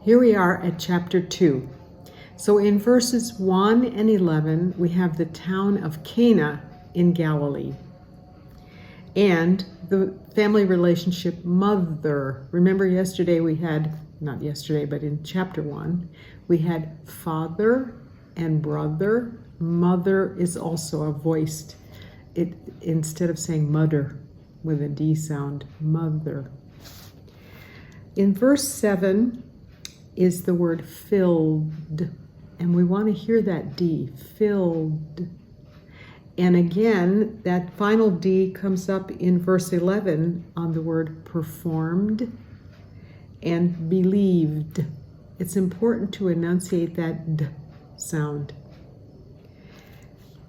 Here we are at chapter 2. So in verses 1 and 11, we have the town of Cana in Galilee. And the family relationship mother. Remember yesterday we had, not yesterday, but in chapter 1, we had father and brother. Mother is also a voiced, instead of saying mother with a D sound, mother. In verse 7, is the word filled, and we want to hear that D, filled. And again, that final D comes up in verse 11 on the word performed and believed. It's important to enunciate that D sound.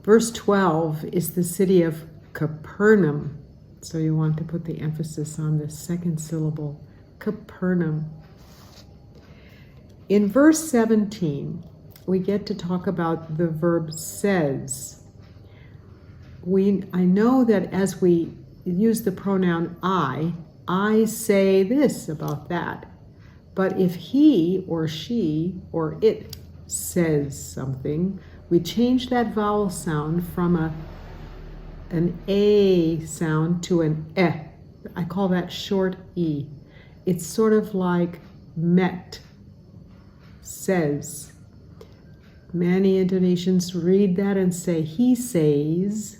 Verse 12 is the city of Capernaum, so you want to put the emphasis on the second syllable, Capernaum. In verse 17, we get to talk about the verb says. I know that as we use the pronoun I say this about that. But if he or she or it says something, we change that vowel sound from an A sound to an E. I call that short E. It's sort of like met. Says. Many Indonesians read that and say he says,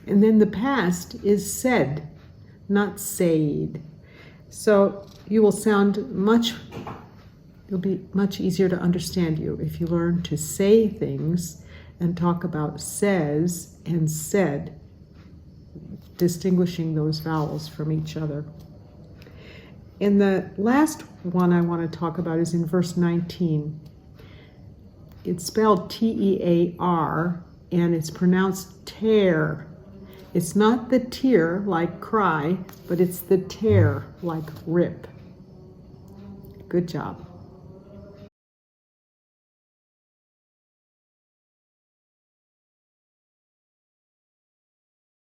and then the past is said, not said. So you will it'll be much easier to understand you if you learn to say things and talk about says and said, distinguishing those vowels from each other. And the last one I want to talk about is in verse 19. It's spelled T-E-A-R, and it's pronounced tear. It's not the tear like cry, but it's the tear like rip. Good job.